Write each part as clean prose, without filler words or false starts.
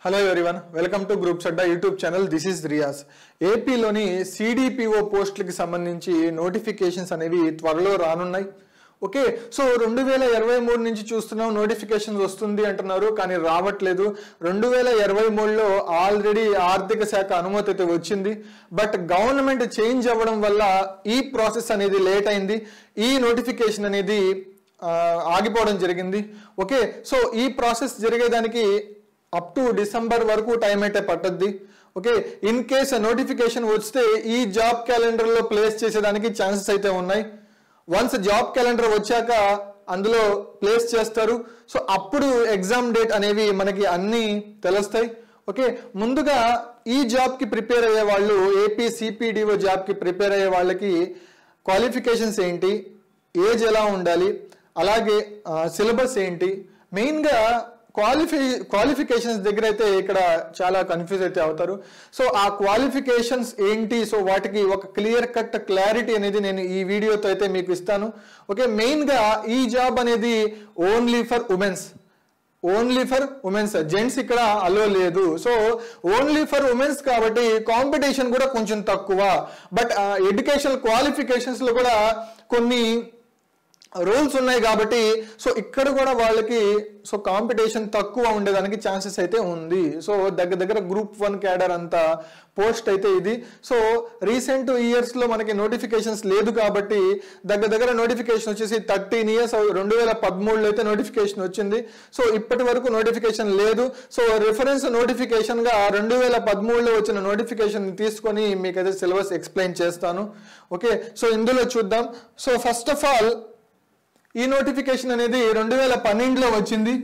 Hello everyone, welcome to Groups Adda YouTube channel. This is Riyaz. AP లోని CDPO పోస్టులకి సంబంధించి notifications అనేవి త్వరలో రానున్నాయి. ఓకే, సో 2023 నుంచి చూస్తున్నాం నోటిఫికేషన్స్ వస్తుంది అంటున్నారు, కానీ రావట్లేదు. 2023లో ఆల్రెడీ ఆర్థిక శాఖ అనుమతి అయితే వచ్చింది, బట్ గవర్నమెంట్ చేంజ్ అవ్వడం వల్ల ఈ ప్రాసెస్ అనేది లేట్ అయింది. ఈ నోటిఫికేషన్ అనేది ఆగిపోవడం జరిగింది. ఓకే, సో ఈ ప్రాసెస్ జరిగేదానికి అప్ టు డిసెంబర్ వరకు టైం అయితే పట్టద్ది. ఓకే, ఇన్ కేస్ నోటిఫికేషన్ వస్తే ఈ జాబ్ క్యాలెండర్లో ప్లేస్ చేసేదానికి ఛాన్సెస్ అయితే ఉన్నాయి. వన్స్ జాబ్ క్యాలెండర్ వచ్చాక అందులో ప్లేస్ చేస్తారు. సో అప్పుడు ఎగ్జామ్ డేట్ అనేవి మనకి అన్నీ తెలుస్తాయి. ఓకే, ముందుగా ఈ జాబ్కి ప్రిపేర్ అయ్యే వాళ్ళు, ఏపీ సిపిడిఓ జాబ్కి ప్రిపేర్ అయ్యే వాళ్ళకి క్వాలిఫికేషన్స్ ఏంటి, ఏజ్ ఎలా ఉండాలి, అలాగే సిలబస్ ఏంటి, మెయిన్గా క్వాలిఫికేషన్స్ దగ్గర అయితే ఇక్కడ చాలా కన్ఫ్యూజ్ అయితే అవుతారు. సో ఆ క్వాలిఫికేషన్స్ ఏంటి, సో వాటికి ఒక క్లియర్ కట్ క్లారిటీ అనేది నేను ఈ వీడియోతో అయితే మీకు ఇస్తాను. ఓకే, మెయిన్గా ఈ జాబ్ అనేది ఓన్లీ ఫర్ ఉమెన్స్, జెంట్స్ ఇక్కడ అలో లేదు. సో ఓన్లీ ఫర్ ఉమెన్స్ కాబట్టి కాంపిటీషన్ కూడా కొంచెం తక్కువ. బట్ ఎడ్యుకేషనల్ క్వాలిఫికేషన్స్ లో కూడా కొన్ని రూల్స్ ఉన్నాయి కాబట్టి సో ఇక్కడ కూడా వాళ్ళకి సో కాంపిటీషన్ తక్కువ ఉండేదానికి ఛాన్సెస్ అయితే ఉంది. సో దగ్గర Group 1 క్యాడర్ అంత పోస్ట్ అయితే ఇది. సో రీసెంట్ ఇయర్స్లో మనకి నోటిఫికేషన్స్ లేదు కాబట్టి దగ్గర నోటిఫికేషన్ వచ్చేసి 13 years 2013లో అయితే నోటిఫికేషన్ వచ్చింది. సో ఇప్పటి వరకు నోటిఫికేషన్ లేదు. సో రిఫరెన్స్ నోటిఫికేషన్గా 2013లో వచ్చిన నోటిఫికేషన్ తీసుకొని మీకైతే సిలబస్ ఎక్స్ప్లెయిన్ చేస్తాను. ఓకే, సో ఇందులో చూద్దాం. సో ఫస్ట్ ఆఫ్ ఆల్ ఈ నోటిఫికేషన్ అనేది 2012లో వచ్చింది.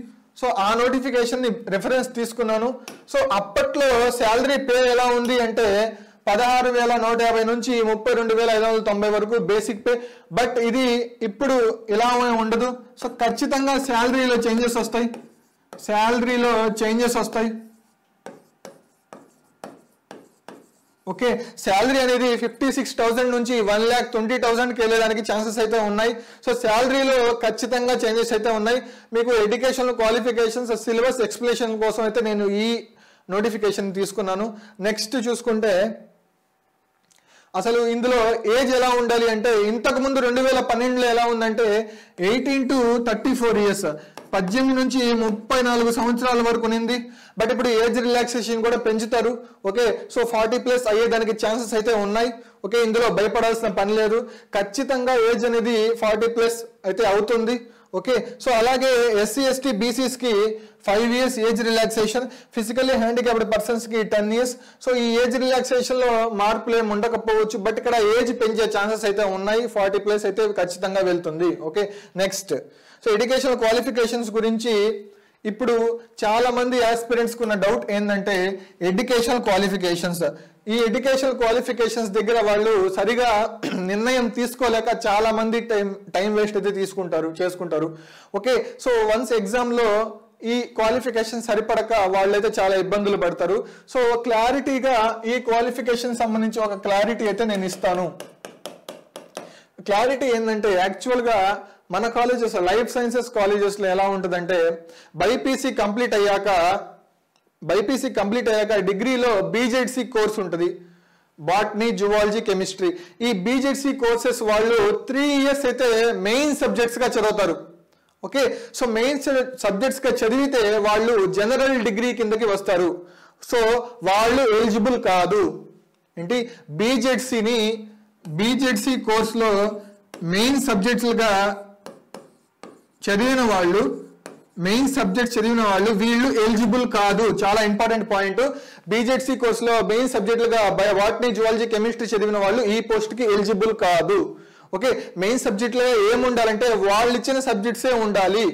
సో ఆ నోటిఫికేషన్ ని రెఫరెన్స్ తీసుకున్నాను. సో అప్పట్లో శాలరీ పే ఎలా ఉంది అంటే 16,150 నుంచి 32,590 వరకు బేసిక్ పే. బట్ ఇది ఇప్పుడు ఇలా ఉండదు. సో ఖచ్చితంగా శాలరీలో చేంజెస్ వస్తాయి. ఓకే, శాలరీ అనేది 56,000 నుంచి 1,20,000కి వెళ్ళేదానికి ఛాన్సెస్ అయితే ఉన్నాయి. సో శాలరీలో ఖచ్చితంగా చేంజెస్ అయితే ఉన్నాయి. మీకు ఎడ్యుకేషన్ క్వాలిఫికేషన్స్ సిలబస్ ఎక్స్ప్లెనేషన్ కోసం అయితే నేను ఈ నోటిఫికేషన్ తీసుకున్నాను. నెక్స్ట్ చూసుకుంటే అసలు ఇందులో ఏజ్ ఎలా ఉండాలి అంటే ఇంతకుముందు 2012లో ఎలా ఉందంటే 18 to 34 years, 18 నుంచి 34 సంవత్సరాల వరకు ఉంది. బట్ ఇప్పుడు ఏజ్ రిలాక్సేషన్ కూడా పెంచుతారు. ఓకే, సో 40+ అయ్యేదానికి ఛాన్సెస్ అయితే ఉన్నాయి. ఓకే, ఇందులో భయపడాల్సిన పని లేదు. ఖచ్చితంగా ఏజ్ అనేది 40+ అయితే అవుతుంది. ఓకే, సో అలాగే SC ST BCస్కి 5 years age relaxation, physically handicapped పర్సన్స్కి 10 years. సో ఈ ఏజ్ రిలాక్సేషన్లో మార్పులు ఏమి ఉండకపోవచ్చు, బట్ ఇక్కడ ఏజ్ పెంచే ఛాన్సెస్ అయితే ఉన్నాయి. 40+ అయితే ఖచ్చితంగా వెళ్తుంది. Okay, next so educational qualifications గురించి ఇప్పుడు చాలా మంది ఆస్పిరెంట్స్కి ఉన్న డౌట్ ఏంటంటే ఎడ్యుకేషనల్ క్వాలిఫికేషన్స్. ఈ ఎడ్యుకేషనల్ క్వాలిఫికేషన్స్ దగ్గర వాళ్ళు సరిగా నిర్ణయం తీసుకోలేక చాలా మంది టైం వేస్ట్ అయితే చేసుకుంటారు. ఓకే, సో వన్స్ ఎగ్జామ్లో ఈ క్వాలిఫికేషన్ సరిపడక వాళ్ళైతే చాలా ఇబ్బందులు పడతారు. సో క్లారిటీగా ఈ క్వాలిఫికేషన్ సంబంధించి ఒక క్లారిటీ అయితే నేను ఇస్తాను. క్లారిటీ ఏంటంటే యాక్చువల్గా మన కాలేజెస్, లైఫ్ సైన్సెస్ కాలేజెస్లో ఎలా ఉంటుందంటే బైపీసీ కంప్లీట్ అయ్యాక డిగ్రీలో BZC కోర్స్ ఉంటుంది, బాటనీ, జువాలజీ, కెమిస్ట్రీ. ఈ BZC కోర్సెస్ వాళ్ళు 3 years అయితే మెయిన్ సబ్జెక్ట్స్గా చదువుతారు. ఓకే, సో మెయిన్ సబ్జెక్ట్స్గా చదివితే వాళ్ళు జనరల్ డిగ్రీ కిందకి వస్తారు. సో వాళ్ళు ఎలిజిబుల్ కాదు. ఏంటి, BZC కోర్సులో మెయిన్ సబ్జెక్ట్స్గా చదివిన వాళ్ళు వీళ్ళు ఎలిజిబుల్ కాదు. చాలా ఇంపార్టెంట్ పాయింట్. BZC కోర్సులో మెయిన్ సబ్జెక్టులుగా బాటనీ, జువాలజీ, కెమిస్ట్రీ చదివిన వాళ్ళు ఈ పోస్ట్కి ఎలిజిబుల్ కాదు. ఓకే, మెయిన్ సబ్జెక్టులో ఏముండాలంటే వాళ్ళు ఇచ్చిన సబ్జెక్ట్సే ఉండాలి.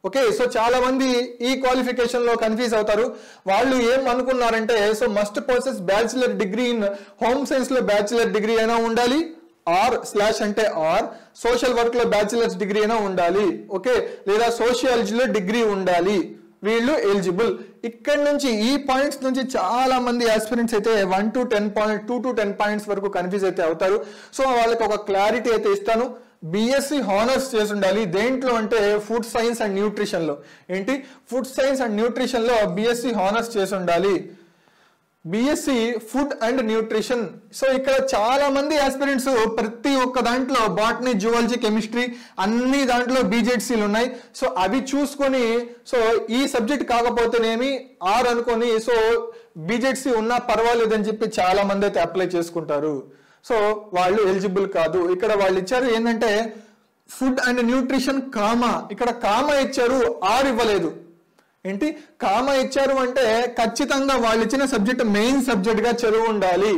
ఓకే, సో చాలా మంది ఈ క్వాలిఫికేషన్ లో కన్ఫ్యూజ్ అవుతారు. వాళ్ళు ఏం అనుకున్నారంటే so must possess bachelor degree in home science లో బ్యాచిలర్ డిగ్రీ అయినా ఉండాలి, ఆర్ సోషల్ వర్క్ లో బ్యాచిలర్స్ డిగ్రీ అయినా ఉండాలి. ఓకే, లేదా సోషియాలజీలో డిగ్రీ ఉండాలి, వీళ్ళు ఎలిజిబుల్. ఇక్కడ నుంచి ఈ పాయింట్స్ నుంచి చాలా మంది ఆస్పిరెంట్స్ అయితే 2 to 10 పాయింట్స్ వరకు కన్ఫ్యూజ్ అయితే అవుతారు. సో వాళ్ళకి ఒక క్లారిటీ అయితే ఇస్తాను. బీఎస్సీ హానర్స్ చేసి ఉండాలి. దేంట్లో అంటే ఫుడ్ సైన్స్ అండ్ న్యూట్రిషన్లో. ఏంటి? ఫుడ్ సైన్స్ అండ్ న్యూట్రిషన్లో బీఎస్సీ హానర్స్ చేసి ఉండాలి. BSc food and nutrition. So ఇక్కడ చాలా మంది ఆస్పిరెంట్స్ ప్రతి ఒక్క దాంట్లో బాటనీ, జువాలజీ, కెమిస్ట్రీ అన్ని దాంట్లో బీజెడ్సీలు ఉన్నాయి. సో అవి చూసుకొని సో ఈ సబ్జెక్ట్ కాకపోతేనేమి ఆర్ అనుకొని సో బీజెడ్సీ ఉన్నా పర్వాలేదని చెప్పి చాలా మంది అయితే అప్లై చేసుకుంటారు. సో వాళ్ళు ఎలిజిబుల్ కాదు. ఇక్కడ వాళ్ళు ఇచ్చారు ఏంటంటే ఫుడ్ అండ్ న్యూట్రిషన్ కామా, ఇక్కడ కామా ఇచ్చారు, ఆర్ ఇవ్వలేదు. ఏంటి? కామా ఇచ్చారు అంటే ఖచ్చితంగా వాళ్ళు ఇచ్చిన సబ్జెక్ట్ మెయిన్ సబ్జెక్ట్ గా చదువు ఉండాలి.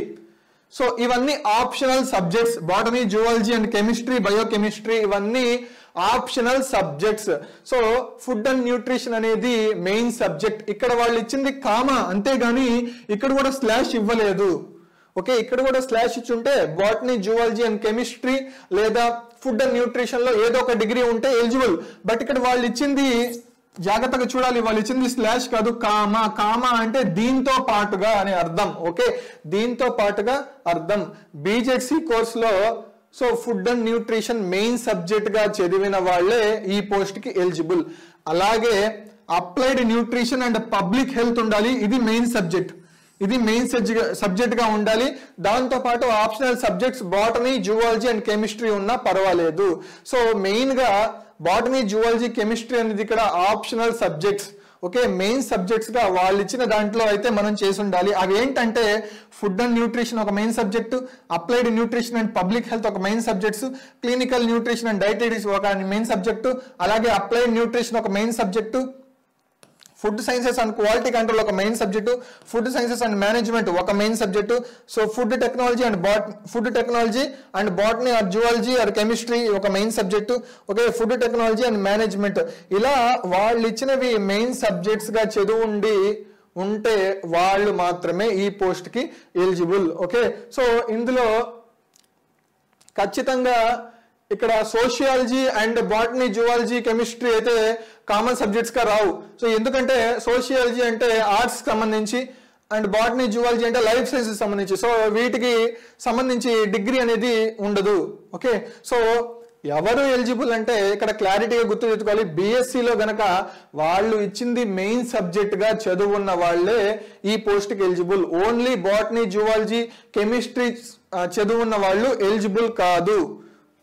సో ఇవన్నీ optional subjects. Botany, zoology and chemistry, biochemistry ఇవన్నీ optional subjects. So food and nutrition అనేది మెయిన్ సబ్జెక్ట్. ఇక్కడ వాళ్ళు ఇచ్చింది కామా, అంతేగాని ఇక్కడ కూడా స్లాష్ ఇవ్వలేదు. ఓకే, ఇక్కడ కూడా స్లాష్ ఇచ్చుంటే బాటనీ, జువాలజీ అండ్ కెమిస్ట్రీ లేదా ఫుడ్ అండ్ న్యూట్రిషన్ లో ఏదో ఒక డిగ్రీ ఉంటే ఎలిజిబుల్. బట్ ఇక్కడ వాళ్ళు ఇచ్చింది జాగ్రత్తగా చూడాలి, వాళ్ళు ఇచ్చింది స్లాష్ కాదు, కామా. కామా అంటే దీంతో పాటుగా అని అర్థం. ఓకే, దీంతో పాటుగా అర్థం. బీజెడ్సీ కోర్సులో so food and nutrition main subject గా చదివిన వాళ్ళే ఈ పోస్ట్ కి ఎలిజిబుల్. అలాగే applied nutrition and public health ఉండాలి, ఇది మెయిన్ సబ్జెక్ట్. ఇది మెయిన్ సబ్జెక్ట్ గా ఉండాలి. దాంతో పాటు optional subjects botany, zoology and chemistry ఉన్నా పర్వాలేదు. సో మెయిన్ గా బాటనీ, జువాలజీ, కెమిస్ట్రీ అనేది ఇక్కడ optional subjects. Okay, main subjects గా వాళ్ళు ఇచ్చిన దాంట్లో అయితే మనం చేసి ఉండాలి. అవి ఏంటంటే ఫుడ్ అండ్ న్యూట్రిషన్ ఒక main subject, applied nutrition and public health ఒక main subjects, clinical nutrition and dietetics ఒక మెయిన్ సబ్జెక్టు, అలాగే అప్లైడ్ న్యూట్రిషన్ ఒక main subject, food sciences and quality control ఒక main subject, food sciences and management ఒక main subject, so food technology and botany or zoology or chemistry ఒక main subject. Okay, food technology and management ఇలా వాళ్ళు ఇచ్చినవి main subjects గా చదువుండి ఉంటే వాళ్ళు మాత్రమే ఈ పోస్ట్ కి ఎలిజిబుల్. ఓకే, సో ఇందులో ఖచ్చితంగా ఇక్కడ sociology and botany, zoology, chemistry అయితే కామన్ సబ్జెక్ట్స్ గా రావు. సో ఎందుకంటే సోషియాలజీ అంటే ఆర్ట్స్ సంబంధించి అండ్ బాటనీ, జువాలజీ అంటే లైఫ్ సైన్సెస్ సంబంధించి. సో వీటికి సంబంధించి డిగ్రీ అనేది ఉండదు. ఓకే, సో ఎవరు ఎలిజిబుల్ అంటే ఇక్కడ క్లారిటీగా గుర్తుపెట్టుకోవాలి. బీఎస్సీలో గనక వాళ్ళు ఇచ్చింది మెయిన్ సబ్జెక్ట్ గా చదువున్న వాళ్ళే ఈ పోస్ట్ కి eligible. Only botany, zoology, chemistry చదువున్న వాళ్ళు ఎలిజిబుల్ కాదు.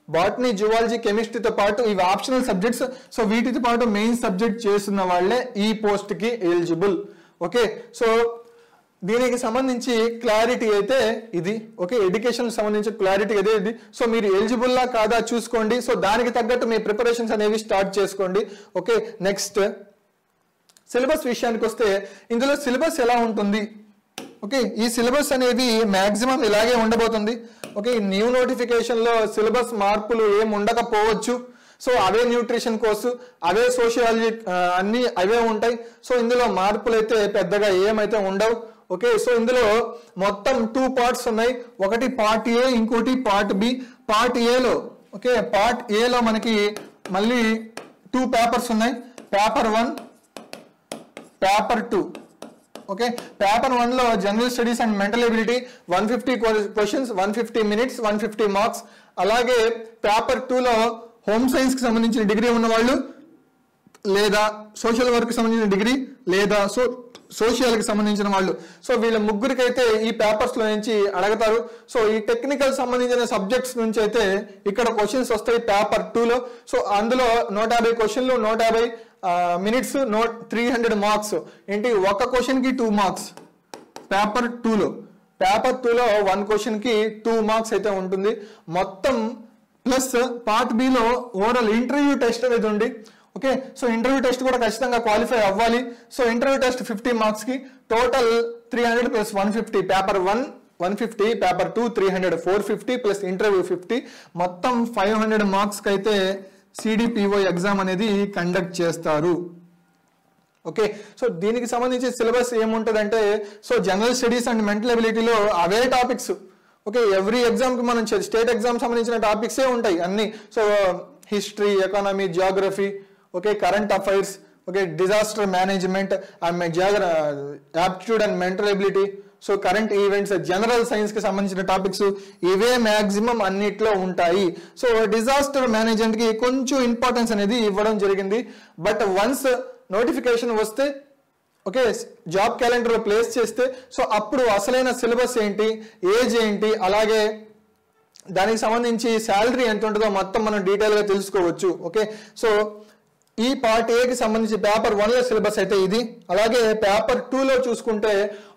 బాటనీ, జువాలజీ, కెమిస్ట్రీతో పాటు ఇవి ఆప్షనల్ సబ్జెక్ట్స్. సో వీటితో పాటు మెయిన్ సబ్జెక్ట్ చేస్తున్న వాళ్ళే ఈ పోస్ట్ కి ఎలిజిబుల్. ఓకే, సో దీనికి సంబంధించి క్లారిటీ అయితే ఇది. ఓకే, ఎడ్యుకేషన్ సంబంధించి క్లారిటీ అయితే ఇది. సో మీరు ఎలిజిబుల్లా కాదా చూసుకోండి. సో దానికి తగ్గట్టు మీ ప్రిపరేషన్స్ అనేవి స్టార్ట్ చేసుకోండి. ఓకే, నెక్స్ట్ సిలబస్ విషయానికి వస్తే ఇందులో సిలబస్ ఎలా ఉంటుంది? ఓకే, ఈ సిలబస్ అనేది మాక్సిమం ఇలాగే ఉండబోతుంది. ఓకే, న్యూ నోటిఫికేషన్ లో సిలబస్ మార్పులు ఏం ఉండకపోవచ్చు. సో అవే న్యూట్రిషన్ కోర్సు, అవే సోషియాలజీ అన్ని అవే ఉంటాయి. సో ఇందులో మార్పులు అయితే పెద్దగా ఏమైతే ఉండవు. ఓకే, సో ఇందులో మొత్తం 2 పార్ట్స్ ఉన్నాయి. ఒకటి పార్ట్ ఏ, ఇంకోటి పార్ట్ బి. పార్ట్ ఏలో ఓకే, పార్ట్ ఏలో మనకి మళ్ళీ 2 పేపర్స్ ఉన్నాయి. Paper 1, paper 2. ఓకే, పేపర్ 1 లో general studies and mental ability 150 questions, 150 minutes, 150 marks. అలాగే పేపర్ 2 లో హోమ్ సైన్స్ కి సంబంధించిన డిగ్రీ ఉన్నవాళ్ళు లేదా సోషల్ వర్క్ కి సంబంధించిన డిగ్రీ లేదా సోషల్ కి సంబంధించిన వాళ్ళు. సో వీళ్ళ ముగ్గురికి అయితే ఈ పేపర్స్ లో నుంచి అడగతారు. సో ఈ టెక్నికల్ సంబంధించిన సబ్జెక్ట్స్ నుంచి అయితే ఇక్కడ క్వశ్చన్స్ వస్తాయి పేపర్ 2 లో. సో అందులో 150 క్వశ్చన్లు, 150 మినిట్స్, 300 మార్క్స్. ఏంటి, ఒక క్వశ్చన్ కి 2 మార్క్స్ పేపర్ 2 లో. పేపర్ 2 లో 1 క్వశ్చన్ కి 2 మార్క్స్ అయితే ఉంటుంది మొత్తం. ప్లస్ పార్ట్ బి లో ఓవరాల్ ఇంటర్వ్యూ టెస్ట్ అనేది ఉంది. ఓకే, సో ఇంటర్వ్యూ టెస్ట్ కూడా ఖచ్చితంగా క్వాలిఫై అవ్వాలి. సో ఇంటర్వ్యూ టెస్ట్ 50 మార్క్స్ కి total 300 plus 150. Paper 1 150, paper 2 300, 450 plus interview 50, మొత్తం 500 మార్క్స్ కి అయితే సిడిపిఓ ఎగ్జామ్ అనేది కండక్ట్ చేస్తారు. ఓకే, సో దీనికి సంబంధించి సిలబస్ ఏముంటుందంటే so general studies and mental ఎబిలిటీలో అవే టాపిక్స్. ఓకే, ఎవ్రీ ఎగ్జామ్ కి మనం స్టేట్ ఎగ్జామ్ సంబంధించిన టాపిక్సే ఉంటాయి అన్ని. So history, economy, geography, okay, current affairs, okay, disaster management, aptitude and mental ability, so current events, general science కి సంబంధించిన టాపిక్స్ ఇవే మాక్సిమం అన్నిట్లో ఉంటాయి. సో డిజాస్టర్ మేనేజ్మెంట్ కి కొంచెం ఇంపార్టెన్స్ అనేది ఇవ్వడం జరిగింది. బట్ వన్స్ నోటిఫికేషన్ వస్తే ఓకే జాబ్ క్యాలెండర్ ప్లేస్ చేస్తే సో అప్పుడు అసలైన సిలబస్ ఏంటి, ఏజ్ ఏంటి, అలాగే దానికి సంబంధించి శాలరీ ఎంత ఉంటుందో మొత్తం మనం డీటెయిల్గా తెలుసుకోవచ్చు. ఓకే సో ఈ పార్ట్ ఏకి సంబంధించి పేపర్ 1లో సిలబస్ అయితే ఇది. అలాగే పేపర్ 2లో చూసుకుంటే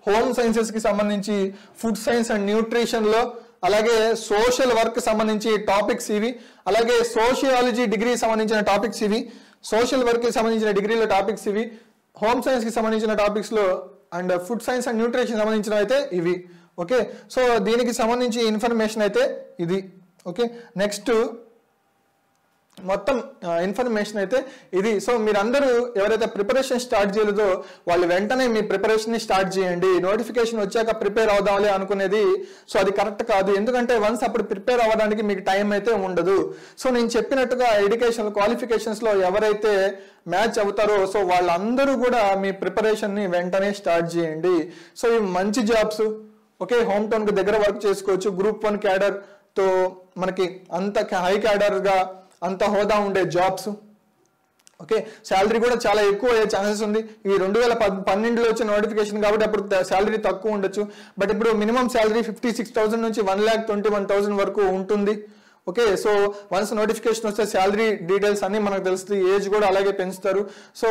హోమ్ సైన్సెస్కి సంబంధించి ఫుడ్ సైన్స్ అండ్ న్యూట్రిషన్లో, అలాగే సోషల్ వర్క్ సంబంధించి టాపిక్స్ ఇవి, అలాగే సోషియాలజీ డిగ్రీకి సంబంధించిన టాపిక్స్ ఇవి, సోషల్ వర్క్కి సంబంధించిన డిగ్రీలో టాపిక్స్ ఇవి, హోమ్ సైన్స్కి సంబంధించిన టాపిక్స్లో and food science and nutrition సంబంధించిన అయితే ఇవి. ఓకే సో దీనికి సంబంధించి ఇన్ఫర్మేషన్ అయితే ఇది. ఓకే నెక్స్ట్ మొత్తం ఇన్ఫర్మేషన్ అయితే ఇది. సో మీరందరూ ఎవరైతే ప్రిపరేషన్ స్టార్ట్ చేయలేదో వాళ్ళు వెంటనే మీ ప్రిపరేషన్ని స్టార్ట్ చేయండి. నోటిఫికేషన్ వచ్చాక ప్రిపేర్ అవుదాంలే అనుకునేది సో అది కరెక్ట్ కాదు. ఎందుకంటే వన్స్ అప్పుడు ప్రిపేర్ అవ్వడానికి మీకు టైం అయితే ఉండదు. సో నేను చెప్పినట్టుగా ఎడ్యుకేషన్ క్వాలిఫికేషన్స్లో ఎవరైతే మ్యాచ్ అవుతారో సో వాళ్ళందరూ కూడా మీ ప్రిపరేషన్ని వెంటనే స్టార్ట్ చేయండి. సో ఇవి మంచి జాబ్స్. ఓకే హోమ్ టౌన్కి దగ్గర వర్క్ చేసుకోవచ్చు. గ్రూప్ 1 క్యాడర్తో మనకి అంత హై క్యాడర్గా అంత హోదా ఉండే జాబ్స్. ఓకే శాలరీ కూడా చాలా ఎక్కువ అయ్యే ఛాన్సెస్ ఉంది. ఈ 2012లో వచ్చిన నోటిఫికేషన్ కాబట్టి అప్పుడు శాలరీ తక్కువ ఉండొచ్చు. బట్ ఇప్పుడు మినిమం శాలరీ 56,000 నుంచి 1,21,000 వరకు ఉంటుంది. ఓకే సో వన్స్ నోటిఫికేషన్ వస్తే శాలరీ డీటెయిల్స్ అన్ని మనకు తెలుస్తుంది. ఏజ్ కూడా అలాగే పెంచుతారు. సో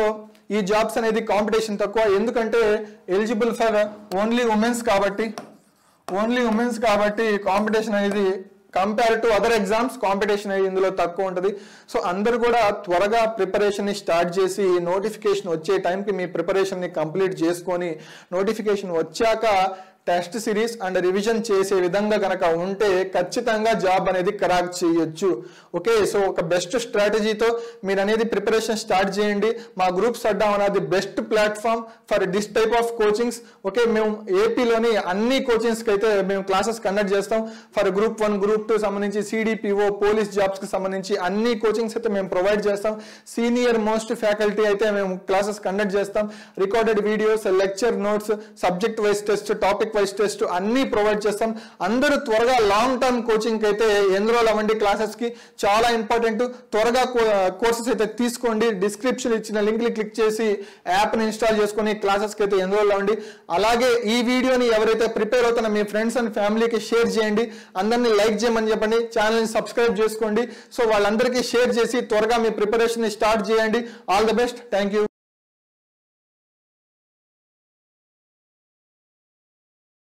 ఈ జాబ్స్ అనేది కాంపిటీషన్ తక్కువ. ఎందుకంటే ఎలిజిబుల్ ఫర్ ఓన్లీ ఉమెన్స్ కాబట్టి కాంపిటీషన్ అనేది compare to other exams competition అనేది ఇందులో తక్కువ ఉంటుంది. సో అందరూ కూడా త్వరగా ప్రిపరేషన్ని స్టార్ట్ చేసి నోటిఫికేషన్ వచ్చే టైంకి మీ ప్రిపరేషన్ని కంప్లీట్ చేసుకొని నోటిఫికేషన్ వచ్చాక టెస్ట్ సిరీస్ అండ్ రివిజన్ చేసే విధంగా కనుక ఉంటే ఖచ్చితంగా జాబ్ అనేది క్రాక్ చేయొచ్చు. ఓకే సో ఒక బెస్ట్ స్ట్రాటజీతో మీరు అనేది ప్రిపరేషన్ స్టార్ట్ చేయండి. మా గ్రూప్స్ అడ్డా అనేది best platform for this type of coachings. Okay మేము ఏపీలోని అన్ని కోచింగ్స్కి అయితే మేము క్లాసెస్ కండక్ట్ చేస్తాం. ఫర్ గ్రూప్ 1 గ్రూప్ 2 సంబంధించి సిడిపిఓ పోలీస్ జాబ్స్కి సంబంధించి అన్ని కోచింగ్స్ అయితే మేము ప్రొవైడ్ చేస్తాం. సీనియర్ మోస్ట్ ఫ్యాకల్టీ అయితే మేము క్లాసెస్ కండక్ట్ చేస్తాం. Recorded videos, lecture notes, subject wise test, topic wise test అన్ని ప్రొవైడ్ చేస్తాం. అందరూ త్వరగా లాంగ్ టర్మ్ కోచింగ్ అయితే ఎన్రోల్ అవ్వండి. క్లాసెస్ కి చాలా ఇంపార్టెంట్. త్వరగా కోర్సెస్ అయితే తీసుకోండి. డిస్క్రిప్షన్ ఇచ్చిన లింక్ ని క్లిక్ చేసి యాప్ ని ఇన్స్టాల్ చేసుకొని క్లాసెస్ కి అయితే ఎన్రోల్ అవ్వండి. అలాగే ఈ వీడియోని ఎవరైతే ప్రిపేర్ అవుతున్న మీ ఫ్రెండ్స్ అండ్ ఫ్యామిలీకి షేర్ చేయండి. అందరినీ లైక్ చేయమని చెప్పండి. ఛానల్ ని సబ్స్క్రైబ్ చేసుకోండి. సో వాళ్ళందరికీ షేర్ చేసి త్వరగా మీ ప్రిపరేషన్ ని స్టార్ట్ చేయండి. All the best. Thank you.